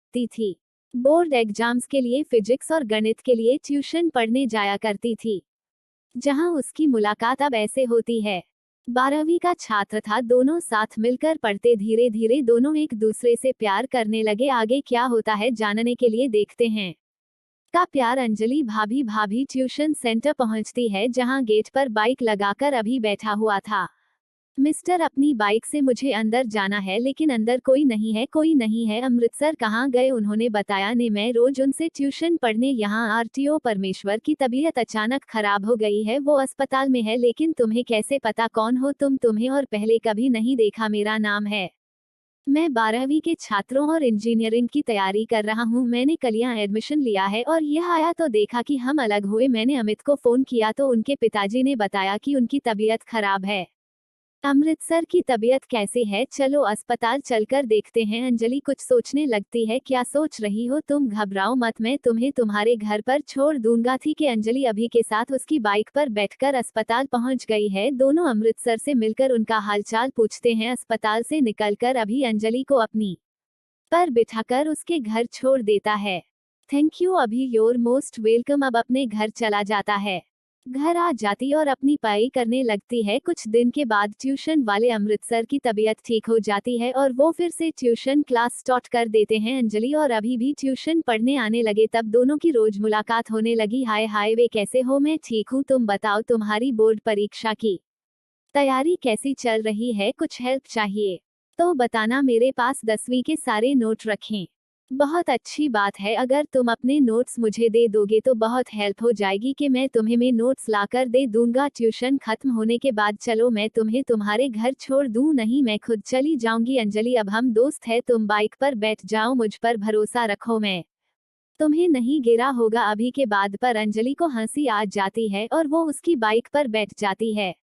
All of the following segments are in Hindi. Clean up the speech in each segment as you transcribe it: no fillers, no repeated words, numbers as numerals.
लगती थी। बोर्ड एग्जाम्स के लिए फिजिक्स और गणित के लिए ट्यूशन पढ़ने जाया करती थी, जहां उसकी मुलाकात अब ऐसे होती है। 12वीं का छात्र था, दोनों साथ मिलकर पढ़ते, धीरे धीरे दोनों एक दूसरे से प्यार करने लगे। आगे क्या होता है जानने के लिए देखते हैं। का प्यार। अंजलि भाभी भाभी ट्यूशन सेंटर पहुंचती है, जहां गेट पर बाइक लगाकर अभी बैठा हुआ था। मिस्टर, अपनी बाइक से मुझे अंदर जाना है, लेकिन अंदर कोई नहीं है। कोई नहीं है? अमृतसर कहाँ गए? उन्होंने बताया ने मैं रोज उनसे ट्यूशन पढ़ने यहाँ आरटीओ परमेश्वर की तबीयत अचानक खराब हो गई है, वो अस्पताल में है। लेकिन तुम्हें कैसे पता? कौन हो तुम? तुम्हें और पहले कभी नहीं देखा। मेरा नाम है, मैं 12वीं के छात्रों और इंजीनियरिंग की तैयारी कर रहा हूँ। मैंने कल यहाँ एडमिशन लिया है और यह आया तो देखा कि हम अलग हुए। मैंने अमित को फोन किया तो उनके पिताजी ने बताया कि उनकी तबीयत खराब है। अमृतसर की तबीयत कैसी है? चलो अस्पताल चलकर देखते हैं। अंजलि कुछ सोचने लगती है। क्या सोच रही हो तुम? घबराओ मत, मैं तुम्हें तुम्हारे घर पर छोड़ दूंगा। थी कि अंजलि अभी के साथ उसकी बाइक पर बैठकर अस्पताल पहुंच गई है। दोनों अमृतसर से मिलकर उनका हालचाल पूछते हैं। अस्पताल से निकलकर अभी अंजलि को अपनी पर बिठाकर उसके घर छोड़ देता है। थैंक यू अभी, योर मोस्ट वेलकम। अब अपने घर चला जाता है। घर आ जाती और अपनी पढ़ाई करने लगती है। कुछ दिन के बाद ट्यूशन वाले अमृतसर की तबीयत ठीक हो जाती है और वो फिर से ट्यूशन क्लास स्टार्ट कर देते हैं। अंजलि और अभी भी ट्यूशन पढ़ने आने लगे। तब दोनों की रोज मुलाकात होने लगी। हाय हाय, वे कैसे हो? मैं ठीक हूँ, तुम बताओ तुम्हारी बोर्ड परीक्षा की तैयारी कैसी चल रही है? कुछ हेल्प चाहिए तो बताना, मेरे पास 10वीं के सारे नोट रखें। बहुत अच्छी बात है, अगर तुम अपने नोट्स मुझे दे दोगे तो बहुत हेल्प हो जाएगी कि मैं तुम्हें में नोट्स लाकर दे दूंगा। ट्यूशन खत्म होने के बाद चलो मैं तुम्हें तुम्हारे घर छोड़ दूं। नहीं, मैं खुद चली जाऊंगी। अंजलि, अब हम दोस्त हैं, तुम बाइक पर बैठ जाओ, मुझ पर भरोसा रखो, मैं तुम्हें नहीं गिरा होगा। अभी के बाद पर अंजलि को हंसी आ जाती है और वो उसकी बाइक पर बैठ जाती है।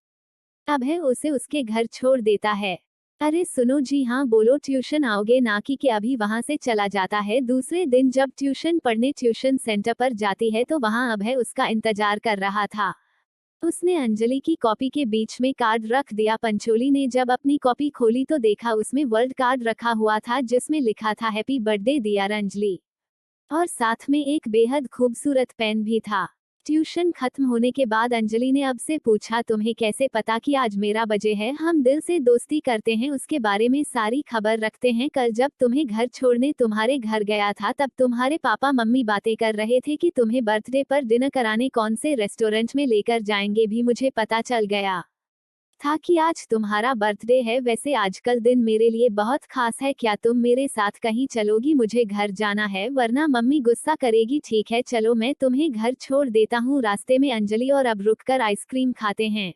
अब है उसे उसके घर छोड़ देता है। अरे सुनो जी, हाँ बोलो, ट्यूशन आओगे ना? कि अभी वहां से चला जाता है। दूसरे दिन जब ट्यूशन पढ़ने ट्यूशन सेंटर पर जाती है तो वहां अभय उसका इंतजार कर रहा था। उसने अंजलि की कॉपी के बीच में कार्ड रख दिया। पंचोली ने जब अपनी कॉपी खोली तो देखा उसमें वर्ल्ड कार्ड रखा हुआ था, जिसमें लिखा था हैप्पी बर्थडे डियर अंजलि, और साथ में एक बेहद खूबसूरत पेन भी था। ट्यूशन खत्म होने के बाद अंजलि ने अब से पूछा, तुम्हें कैसे पता कि आज मेरा बर्थडे है? हम दिल से दोस्ती करते हैं, उसके बारे में सारी खबर रखते हैं। कल जब तुम्हें घर छोड़ने तुम्हारे घर गया था तब तुम्हारे पापा मम्मी बातें कर रहे थे कि तुम्हें बर्थडे पर डिनर कराने कौन से रेस्टोरेंट में लेकर जाएंगे। भी मुझे पता चल गया था कि आज तुम्हारा बर्थडे है। वैसे आजकल दिन मेरे लिए बहुत खास है, क्या तुम मेरे साथ कहीं चलोगी? मुझे घर जाना है वरना मम्मी गुस्सा करेगी। ठीक है चलो, मैं तुम्हें घर छोड़ देता हूँ। रास्ते में अंजलि और अब रुककर आइसक्रीम खाते हैं।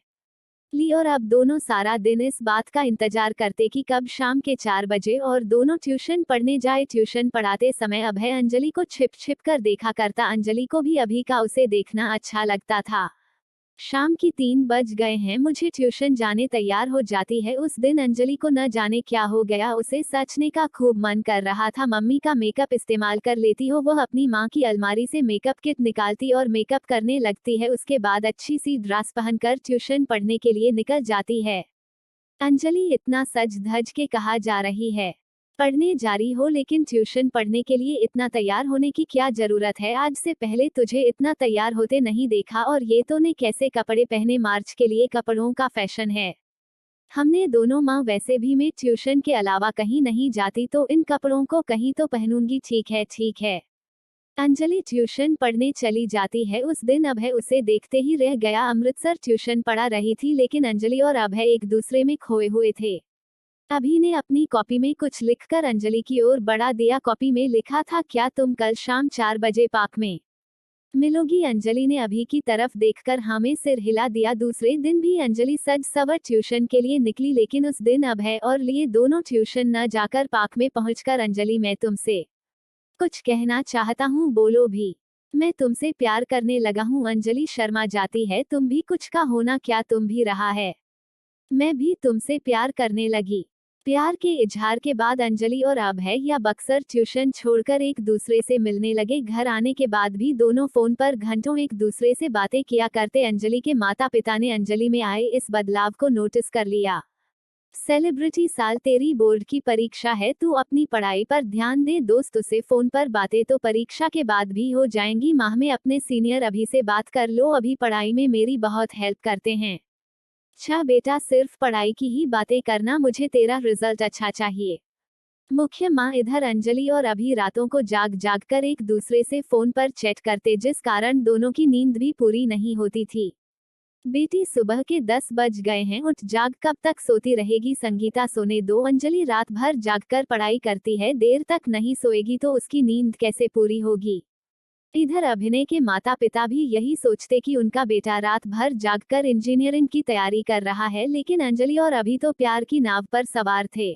ली और अब दोनों सारा दिन इस बात का इंतजार करते कि कब शाम के 4 बजे और दोनों ट्यूशन पढ़ने जाए। ट्यूशन पढ़ाते समय अभय अंजलि को छिप छिप कर देखा करता। अंजलि को भी अभी का उसे देखना अच्छा लगता था। शाम की 3 बज गए हैं, मुझे ट्यूशन जाने तैयार हो जाती है। उस दिन अंजलि को न जाने क्या हो गया, उसे सचने का खूब मन कर रहा था। मम्मी का मेकअप इस्तेमाल कर लेती हो। वह अपनी माँ की अलमारी से मेकअप किट निकालती और मेकअप करने लगती है। उसके बाद अच्छी सी ड्रेस पहनकर ट्यूशन पढ़ने के लिए निकल जाती है। अंजलि, इतना सज धज के कहा जा रही है? पढ़ने जा रही हो, लेकिन ट्यूशन पढ़ने के लिए इतना तैयार होने की क्या जरूरत है? आज से पहले तुझे इतना तैयार होते नहीं देखा। और ये तो ने कैसे कपड़े पहने? मार्च के लिए कपड़ों का फैशन है। हमने दोनों माँ, वैसे भी मैं ट्यूशन के अलावा कहीं नहीं जाती, तो इन कपड़ों को कहीं तो पहनूंगी। ठीक है ठीक है। अंजलि ट्यूशन पढ़ने चली जाती है। उस दिन अभय उसे देखते ही रह गया। अमृतसर ट्यूशन पढ़ा रही थी, लेकिन अंजलि और अभय एक दूसरे में खोए हुए थे। अभी ने अपनी कॉपी में कुछ लिखकर अंजलि की ओर बढ़ा दिया। कॉपी में लिखा था, क्या तुम कल शाम 4 बजे पार्क में मिलोगी? अंजलि ने अभी की तरफ देखकर हाँ में सिर हिला दिया। दूसरे दिन भी अंजलि सज सवर ट्यूशन के लिए निकली, लेकिन उस दिन अभय और लिए दोनों ट्यूशन न जाकर पार्क में पहुंचकर, अंजलि मैं तुमसे कुछ कहना चाहता हूँ, बोलो भी। मैं तुमसे प्यार करने लगा हूँ। अंजलि शर्मा जाती है। तुम भी कुछ का होना, क्या तुम भी रहा है? मैं भी तुमसे प्यार करने लगी। प्यार के इजहार के बाद अंजलि और अभय या बक्सर ट्यूशन छोड़कर एक दूसरे से मिलने लगे। घर आने के बाद भी दोनों फोन पर घंटों एक दूसरे से बातें किया करते। अंजलि के माता पिता ने अंजलि में आए इस बदलाव को नोटिस कर लिया। सेलिब्रिटी साल तेरी बोर्ड की परीक्षा है, तू अपनी पढ़ाई पर ध्यान दे। दोस्त से फोन पर बातें तो परीक्षा के बाद भी हो जाएंगी। माह में अपने सीनियर अभी से बात कर लो, अभी पढ़ाई में मेरी बहुत हेल्प करते हैं। अच्छा बेटा, सिर्फ पढ़ाई की ही बातें करना, मुझे तेरा रिजल्ट अच्छा चाहिए। मुख्य माँ इधर अंजलि और अभी रातों को जाग जाग कर एक दूसरे से फोन पर चैट करते, जिस कारण दोनों की नींद भी पूरी नहीं होती थी। बेटी, सुबह के 10 बज गए हैं, उठ जाग, कब तक सोती रहेगी? संगीता, सोने दो। अंजलि रात भर जागकर पढ़ाई करती है, देर तक नहीं सोएगी तो उसकी नींद कैसे पूरी होगी? इधर अभिनय के माता पिता भी यही सोचते कि उनका बेटा रात भर जागकर इंजीनियरिंग की तैयारी कर रहा है, लेकिन अंजलि और अभी तो प्यार की नाव पर सवार थे।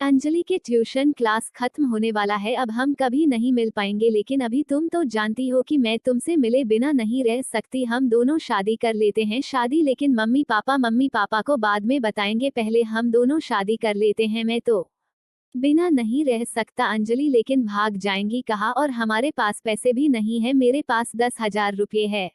अंजलि के ट्यूशन क्लास खत्म होने वाला है, अब हम कभी नहीं मिल पाएंगे, लेकिन अभी तुम तो जानती हो कि मैं तुमसे मिले बिना नहीं रह सकती। हम दोनों शादी कर लेते हैं। शादी? लेकिन मम्मी पापा को बाद में बताएंगे, पहले हम दोनों शादी कर लेते हैं। मैं तो बिना नहीं रह सकता अंजलि, लेकिन भाग जाएंगी कहाँ? और हमारे पास पैसे भी नहीं है। मेरे पास 10,000 रुपये है।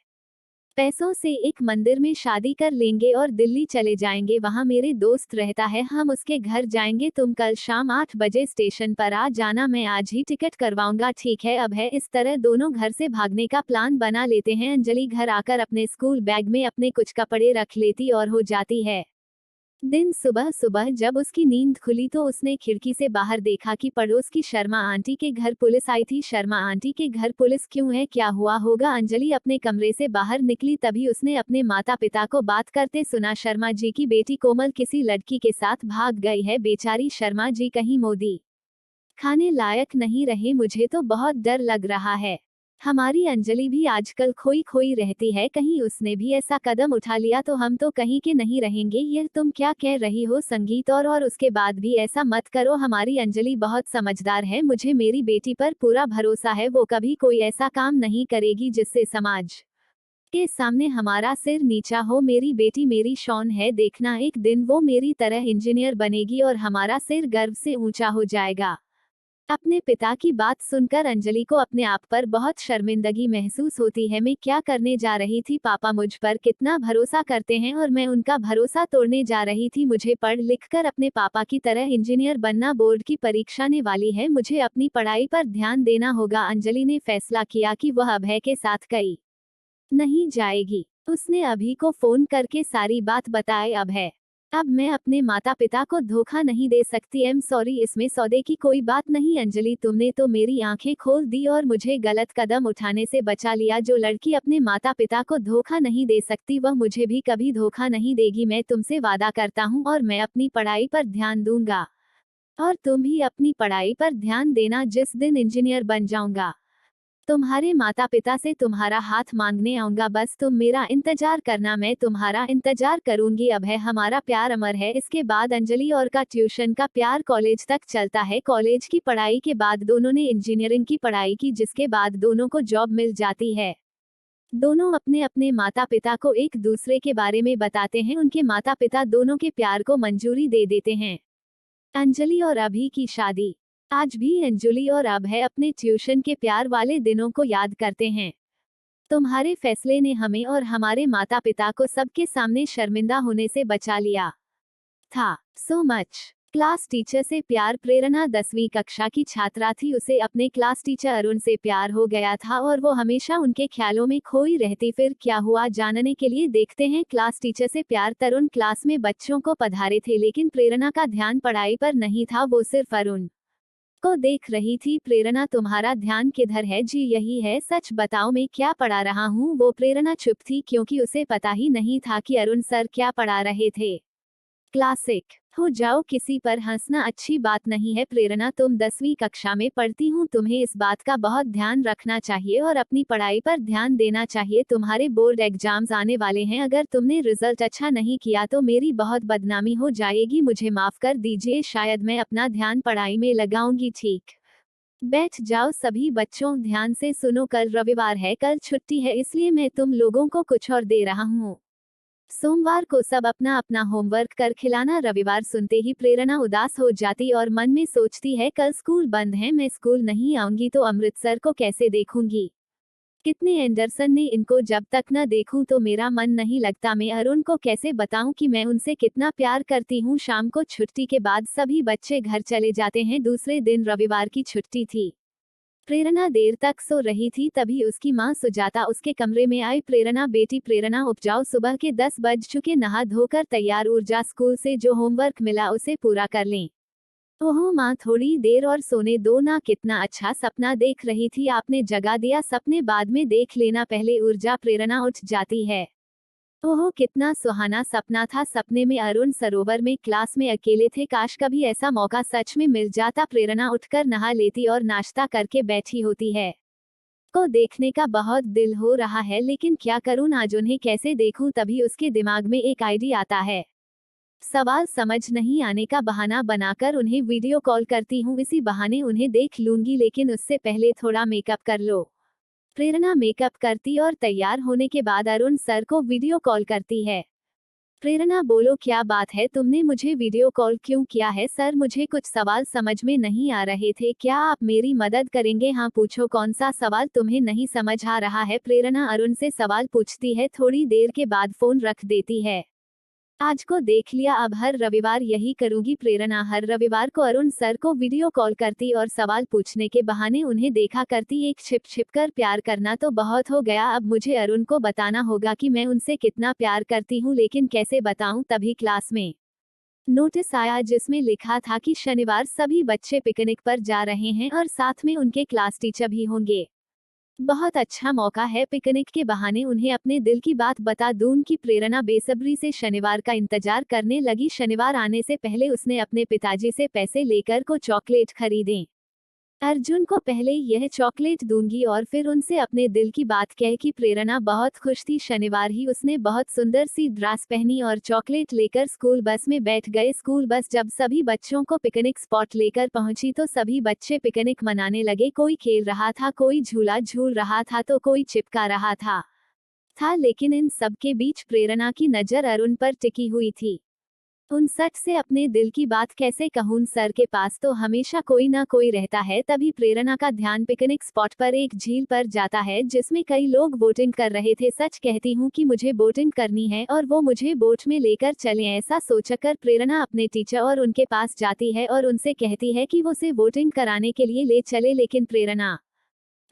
पैसों से एक मंदिर में शादी कर लेंगे और दिल्ली चले जाएंगे, वहाँ मेरे दोस्त रहता है, हम उसके घर जाएंगे। तुम कल शाम 8 बजे स्टेशन पर आ जाना, मैं आज ही टिकट करवाऊंगा। ठीक है, अब है। इस तरह दोनों घर से भागने का प्लान बना लेते हैं। अंजलि घर आकर अपने स्कूल बैग में अपने कुछ कपड़े रख लेती और हो जाती है। दिन सुबह सुबह जब उसकी नींद खुली तो उसने खिड़की से बाहर देखा कि पड़ोस की शर्मा आंटी के घर पुलिस आई थी। शर्मा आंटी के घर पुलिस क्यों है? क्या हुआ होगा? अंजलि अपने कमरे से बाहर निकली, तभी उसने अपने माता पिता को बात करते सुना। शर्मा जी की बेटी कोमल किसी लड़की के साथ भाग गई है। बेचारी शर्मा जी कहीं मोदी खाने लायक नहीं रहे, मुझे तो बहुत डर लग रहा है। हमारी अंजलि भी आजकल खोई खोई रहती है, कहीं उसने भी ऐसा कदम उठा लिया तो हम तो कहीं के नहीं रहेंगे। यह तुम क्या कह रही हो संगीत? और उसके बाद भी ऐसा मत करो, हमारी अंजलि बहुत समझदार है, मुझे मेरी बेटी पर पूरा भरोसा है। वो कभी कोई ऐसा काम नहीं करेगी जिससे समाज के सामने हमारा सिर नीचा हो। मेरी बेटी मेरी शान है, देखना एक दिन वो मेरी तरह इंजीनियर बनेगी और हमारा सिर गर्व से ऊंचा हो जाएगा। अपने पिता की बात सुनकर अंजलि को अपने आप पर बहुत शर्मिंदगी महसूस होती है। मैं क्या करने जा रही थी? पापा मुझ पर कितना भरोसा करते हैं और मैं उनका भरोसा तोड़ने जा रही थी। मुझे पढ़ लिख कर अपने पापा की तरह इंजीनियर बनना। बोर्ड की परीक्षा आने वाली है, मुझे अपनी पढ़ाई पर ध्यान देना होगा। अंजलि ने फैसला किया कि वह अभय के साथ कहीं नहीं जाएगी। उसने अभी को फोन करके सारी बात बताए। अभय, अब मैं अपने माता पिता को धोखा नहीं दे सकती। एम सॉरी, इसमें सौदे की कोई बात नहीं। अंजलि, तुमने तो मेरी आंखें खोल दी और मुझे गलत कदम उठाने से बचा लिया। जो लड़की अपने माता पिता को धोखा नहीं दे सकती वह मुझे भी कभी धोखा नहीं देगी। मैं तुमसे वादा करता हूँ और मैं अपनी पढ़ाई पर ध्यान दूंगा और तुम भी अपनी पढ़ाई पर ध्यान देना। जिस दिन इंजीनियर बन जाऊंगा तुम्हारे माता पिता से तुम्हारा हाथ मांगने आऊंगा, बस तुम मेरा इंतजार करना, मैं तुम्हारा इंतजार करूंगी। अभय, हमारा प्यार अमर है। इसके बाद अंजलि और का ट्यूशन का प्यार कॉलेज तक चलता है। कॉलेज की पढ़ाई के बाद दोनों ने इंजीनियरिंग की पढ़ाई की, जिसके बाद दोनों को जॉब मिल जाती है। दोनों अपने अपने माता पिता को एक दूसरे के बारे में बताते हैं। उनके माता पिता दोनों के प्यार को मंजूरी दे देते हैं। अंजलि और अभी की शादी। आज भी अंजलि और अभय अपने ट्यूशन के प्यार वाले दिनों को याद करते हैं। तुम्हारे फैसले ने हमें और हमारे माता पिता को सबके सामने शर्मिंदा होने से बचा लिया था। So much. क्लास टीचर से प्यार। प्रेरणा 10वीं कक्षा की छात्रा थी, उसे अपने क्लास टीचर अरुण से प्यार हो गया था और वो हमेशा उनके ख्यालों में खोई रहती। फिर क्या हुआ जानने के लिए देखते हैं क्लास टीचर से प्यार। तरुण क्लास में बच्चों को पढ़ा रहे थे, लेकिन प्रेरणा का ध्यान पढ़ाई पर नहीं था, वो सिर्फ अरुण को देख रही थी। प्रेरणा, तुम्हारा ध्यान किधर है? जी यही है, सच बताओ मैं क्या पढ़ा रहा हूँ? वो प्रेरणा चुप थी, क्योंकि उसे पता ही नहीं था कि अरुण सर क्या पढ़ा रहे थे। क्लासिक हो जाओ, किसी पर हंसना अच्छी बात नहीं है। प्रेरणा, तुम 10वीं कक्षा में पढ़ती हूँ, तुम्हें इस बात का बहुत ध्यान रखना चाहिए और अपनी पढ़ाई पर ध्यान देना चाहिए। तुम्हारे बोर्ड एग्जाम्स आने वाले हैं, अगर तुमने रिजल्ट अच्छा नहीं किया तो मेरी बहुत बदनामी हो जाएगी। मुझे माफ कर दीजिए, शायद मैं अपना ध्यान पढ़ाई में लगाऊंगी। ठीक, बैठ जाओ सभी बच्चों, ध्यान से सुनो। कल रविवार है, कल छुट्टी है, इसलिए मैं तुम लोगों को कुछ और दे रहा हूँ। सोमवार को सब अपना अपना होमवर्क कर खिलाना। रविवार सुनते ही प्रेरणा उदास हो जाती और मन में सोचती है, कल स्कूल बंद है, मैं स्कूल नहीं आऊंगी तो अमृतसर को कैसे देखूंगी। कितने एंडरसन ने इनको जब तक न देखूं तो मेरा मन नहीं लगता। मैं अरुण को कैसे बताऊं कि मैं उनसे कितना प्यार करती हूं। शाम को छुट्टी के बाद सभी बच्चे घर चले जाते हैं। दूसरे दिन रविवार की छुट्टी थी। प्रेरणा देर तक सो रही थी, तभी उसकी मां सुजाता उसके कमरे में आई। प्रेरणा बेटी प्रेरणा, उठ जाओ, सुबह के 10 बज चुके, नहा धोकर तैयार, ऊर्जा स्कूल से जो होमवर्क मिला उसे पूरा कर लें। ओहो माँ, थोड़ी देर और सोने दो ना। कितना अच्छा सपना देख रही थी, आपने जगा दिया। सपने बाद में देख लेना, पहले ऊर्जा प्रेरणा उठ जाती है। ओहो कितना सुहाना सपना था। सपने में अरुण सरोवर में क्लास में अकेले थे। काश कभी ऐसा मौका सच में मिल जाता। प्रेरणा उठकर नहा लेती और नाश्ता करके बैठी होती है। को देखने का बहुत दिल हो रहा है, लेकिन क्या करूं, आज उन्हें कैसे देखूं। तभी उसके दिमाग में एक आइडिया आता है। सवाल समझ नहीं आने का बहाना बनाकर उन्हें वीडियो कॉल करती हूँ, इसी बहाने उन्हें देख लूंगी। लेकिन उससे पहले थोड़ा मेकअप कर लो। प्रेरणा मेकअप करती और तैयार होने के बाद अरुण सर को वीडियो कॉल करती है। प्रेरणा, बोलो क्या बात है, तुमने मुझे वीडियो कॉल क्यों किया है। सर, मुझे कुछ सवाल समझ में नहीं आ रहे थे, क्या आप मेरी मदद करेंगे। हाँ पूछो, कौन सा सवाल तुम्हें नहीं समझ आ रहा है। प्रेरणा अरुण से सवाल पूछती है, थोड़ी देर के बाद फोन रख देती है। आज को देख लिया, अब हर रविवार यही करूंगी। प्रेरणा हर रविवार को अरुण सर को वीडियो कॉल करती और सवाल पूछने के बहाने उन्हें देखा करती। एक छिप छिप कर प्यार करना तो बहुत हो गया, अब मुझे अरुण को बताना होगा कि मैं उनसे कितना प्यार करती हूँ, लेकिन कैसे बताऊं। तभी क्लास में नोटिस आया जिसमें लिखा था कि शनिवार सभी बच्चे पिकनिक पर जा रहे हैं और साथ में उनके क्लास टीचर भी होंगे। बहुत अच्छा मौका है, पिकनिक के बहाने उन्हें अपने दिल की बात बता दूं। कि प्रेरणा बेसब्री से शनिवार का इंतजार करने लगी। शनिवार आने से पहले उसने अपने पिताजी से पैसे लेकर को चॉकलेट खरीदें। अर्जुन को पहले यह चॉकलेट दूंगी और फिर उनसे अपने दिल की बात कह। कि प्रेरणा बहुत खुश थी। शनिवार ही उसने बहुत सुंदर सी ड्रेस पहनी और चॉकलेट लेकर स्कूल बस में बैठ गए। स्कूल बस जब सभी बच्चों को पिकनिक स्पॉट लेकर पहुंची तो सभी बच्चे पिकनिक मनाने लगे। कोई खेल रहा था, कोई झूला झूल रहा था, तो कोई चिपका रहा था। लेकिन इन सब के बीच प्रेरणा की नजर अरुण पर टिकी हुई थी। उन सच से अपने दिल की बात कैसे कहूं, सर के पास तो हमेशा कोई ना कोई रहता है। तभी प्रेरणा का ध्यान पिकनिक स्पॉट पर एक झील पर जाता है जिसमें कई लोग बोटिंग कर रहे थे। सच कहती हूँ कि मुझे बोटिंग करनी है और वो मुझे बोट में लेकर चले। ऐसा सोचकर प्रेरणा अपने टीचर और उनके पास जाती है और उनसे कहती है कि वो उसे बोटिंग कराने के लिए ले चले। लेकिन प्रेरणा,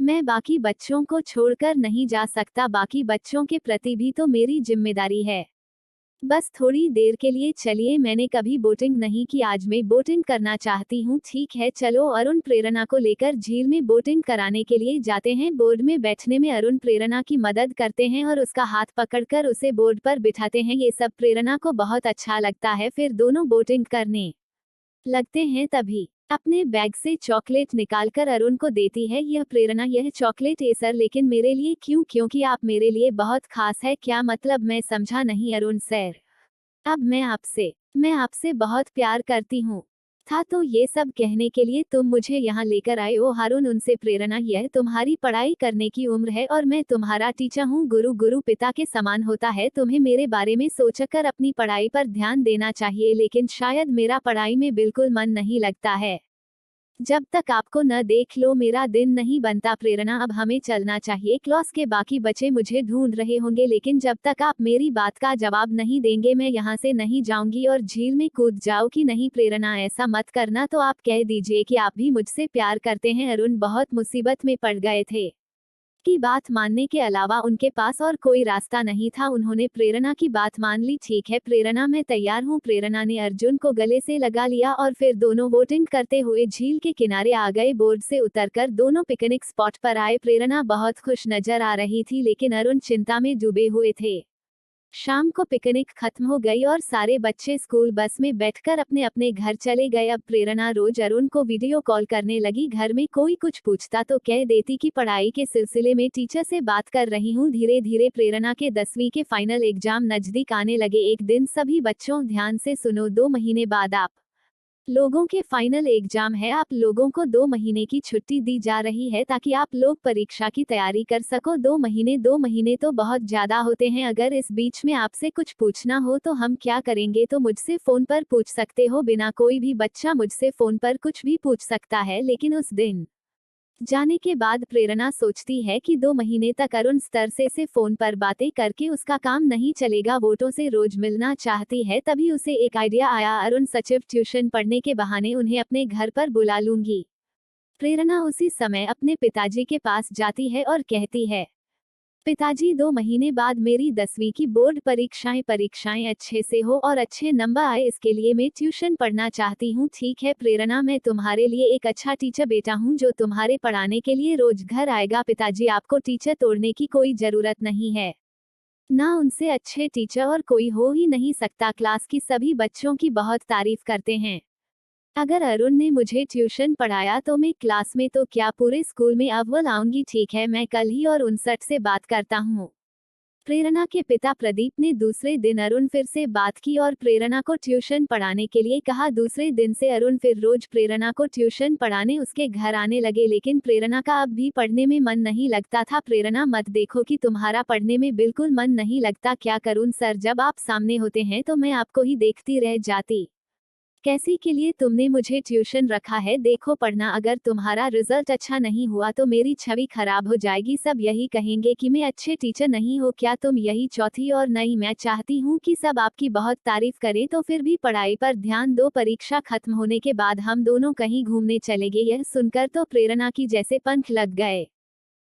मैं बाकी बच्चों को छोड़कर नहीं जा सकता, बाकी बच्चों के प्रति भी तो मेरी जिम्मेदारी है। बस थोड़ी देर के लिए चलिए, मैंने कभी बोटिंग नहीं की, आज मैं बोटिंग करना चाहती हूँ। ठीक है चलो। अरुण प्रेरणा को लेकर झील में बोटिंग कराने के लिए जाते हैं। बोर्ड में बैठने में अरुण प्रेरणा की मदद करते हैं और उसका हाथ पकड़कर उसे बोर्ड पर बिठाते हैं। ये सब प्रेरणा को बहुत अच्छा लगता है। फिर दोनों बोटिंग करने लगते हैं। तभी अपने बैग से चॉकलेट निकालकर अरुण को देती है। यह प्रेरणा, यह चॉकलेट है सर, लेकिन मेरे लिए क्यों। क्योंकि आप मेरे लिए बहुत खास है। क्या मतलब, मैं समझा नहीं। अरुण सर, अब मैं आपसे बहुत प्यार करती हूँ। था तो ये सब कहने के लिए तुम मुझे यहाँ लेकर आए हो। हारून उनसे, प्रेरणा यह तुम्हारी पढ़ाई करने की उम्र है और मैं तुम्हारा टीचर हूँ। गुरु गुरु पिता के समान होता है। तुम्हें मेरे बारे में सोचकर अपनी पढ़ाई पर ध्यान देना चाहिए, लेकिन शायद मेरा पढ़ाई में बिल्कुल मन नहीं लगता है। जब तक आपको न देख लो मेरा दिन नहीं बनता। प्रेरणा, अब हमें चलना चाहिए, क्लास के बाकी बच्चे मुझे ढूंढ रहे होंगे, लेकिन जब तक आप मेरी बात का जवाब नहीं देंगे मैं यहाँ से नहीं जाऊंगी। और झील में कूद जाओ। कि नहीं प्रेरणा, ऐसा मत करना। तो आप कह दीजिए कि आप भी मुझसे प्यार करते हैं। अरुण बहुत मुसीबत में पड़ गए थे। की बात मानने के अलावा उनके पास और कोई रास्ता नहीं था। उन्होंने प्रेरणा की बात मान ली। ठीक है प्रेरणा, मैं तैयार हूँ। प्रेरणा ने अर्जुन को गले से लगा लिया और फिर दोनों बोटिंग करते हुए झील के किनारे आ गए। बोर्ड से उतरकर दोनों पिकनिक स्पॉट पर आए। प्रेरणा बहुत खुश नजर आ रही थी, लेकिन अरुण चिंता में डूबे हुए थे। शाम को पिकनिक खत्म हो गई और सारे बच्चे स्कूल बस में बैठकर अपने अपने घर चले गए। अब प्रेरणा रोज अरुण को वीडियो कॉल करने लगी। घर में कोई कुछ पूछता तो कह देती कि पढ़ाई के सिलसिले में टीचर से बात कर रही हूँ। धीरे धीरे प्रेरणा के 10वीं के फाइनल एग्जाम नजदीक आने लगे। एक दिन सभी बच्चों, ध्यान से सुनो, 2 महीने बाद आप लोगों के फाइनल एग्जाम है। आप लोगों को 2 महीने की छुट्टी दी जा रही है ताकि आप लोग परीक्षा की तैयारी कर सको। 2 महीने तो बहुत ज्यादा होते हैं। अगर इस बीच में आपसे कुछ पूछना हो तो हम क्या करेंगे, तो मुझसे फोन पर पूछ सकते हो। बिना कोई भी बच्चा मुझसे फोन पर कुछ भी पूछ सकता है, लेकिन उस दिन जाने के बाद प्रेरणा सोचती है कि 2 महीने तक अरुण स्तर से फोन पर बातें करके उसका काम नहीं चलेगा, वोटों से रोज मिलना चाहती है। तभी उसे एक आइडिया आया, अरुण सचिव ट्यूशन पढ़ने के बहाने उन्हें अपने घर पर बुला लूंगी। प्रेरणा उसी समय अपने पिताजी के पास जाती है और कहती है, पिताजी 2 महीने बाद मेरी 10वीं की बोर्ड परीक्षाएं अच्छे से हो और अच्छे नंबर आए, इसके लिए मैं ट्यूशन पढ़ना चाहती हूँ। ठीक है प्रेरणा, मैं तुम्हारे लिए एक अच्छा टीचर बेटा हूँ जो तुम्हारे पढ़ाने के लिए रोज घर आएगा। पिताजी, आपको टीचर तोड़ने की कोई जरूरत नहीं है, ना उनसे अच्छे टीचर और कोई हो ही नहीं सकता। क्लास की सभी बच्चों की बहुत तारीफ करते हैं। अगर अरुण ने मुझे ट्यूशन पढ़ाया तो मैं क्लास में तो क्या पूरे स्कूल में अव्वल आऊंगी। ठीक है, मैं कल ही और 59 से बात करता हूँ। प्रेरणा के पिता प्रदीप ने दूसरे दिन अरुण फिर से बात की और प्रेरणा को ट्यूशन पढ़ाने के लिए कहा। दूसरे दिन से अरुण फिर रोज प्रेरणा को ट्यूशन पढ़ाने उसके घर आने लगे, लेकिन प्रेरणा का अब भी पढ़ने में मन नहीं लगता था। प्रेरणा, मत देखो कि तुम्हारा पढ़ने में बिल्कुल मन नहीं लगता। क्या करूं सर, जब आप सामने होते हैं तो मैं आपको ही देखती रह जाती। कैसी के लिए तुमने मुझे ट्यूशन रखा है, देखो पढ़ना, अगर तुम्हारा रिजल्ट अच्छा नहीं हुआ तो मेरी छवि खराब हो जाएगी। सब यही कहेंगे कि मैं अच्छे टीचर नहीं हो। क्या तुम यही चौथी और नहीं? मैं चाहती हूँ कि सब आपकी बहुत तारीफ करें, तो फिर भी पढ़ाई पर ध्यान दो। परीक्षा खत्म होने के बाद हम दोनों कहीं घूमने चलेंगे। यह सुनकर तो प्रेरणा की जैसे पंख लग गए।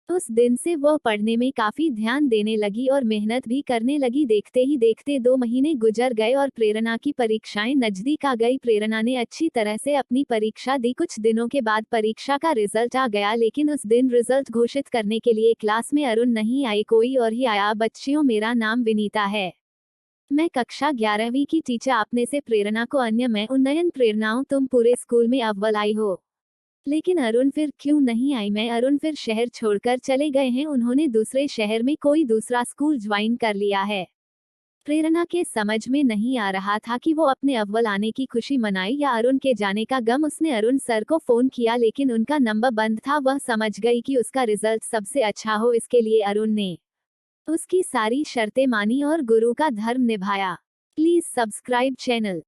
उस दिन से वह पढ़ने में काफी ध्यान देने लगी और मेहनत भी करने लगी। देखते ही देखते 2 महीने गुजर गए और प्रेरणा की परीक्षाएं नजदीक आ गई। प्रेरणा ने अच्छी तरह से अपनी परीक्षा दी। कुछ दिनों के बाद परीक्षा का रिजल्ट आ गया, लेकिन उस दिन रिजल्ट घोषित करने के लिए क्लास में अरुण नहीं आए, कोई और ही आया। बच्चियों, मेरा नाम विनीता है, मैं कक्षा 11वीं की टीचर। आपने से प्रेरणा को अन्य मैं उन्नयन प्रेरणाओं, तुम पूरे स्कूल में अव्वल आई हो। लेकिन अरुण फिर क्यों नहीं आई? मैं अरुण फिर शहर छोड़कर चले गए हैं, उन्होंने दूसरे शहर में कोई दूसरा स्कूल ज्वाइन कर लिया है। प्रेरणा के समझ में नहीं आ रहा था कि वो अपने अव्वल आने की खुशी मनाए या अरुण के जाने का गम। उसने अरुण सर को फोन किया, लेकिन उनका नंबर बंद था। वह समझ गई कि उसका रिजल्ट सबसे अच्छा हो, इसके लिए अरुण ने उसकी सारी शर्तें मानी और गुरु का धर्म निभाया। Please subscribe channel.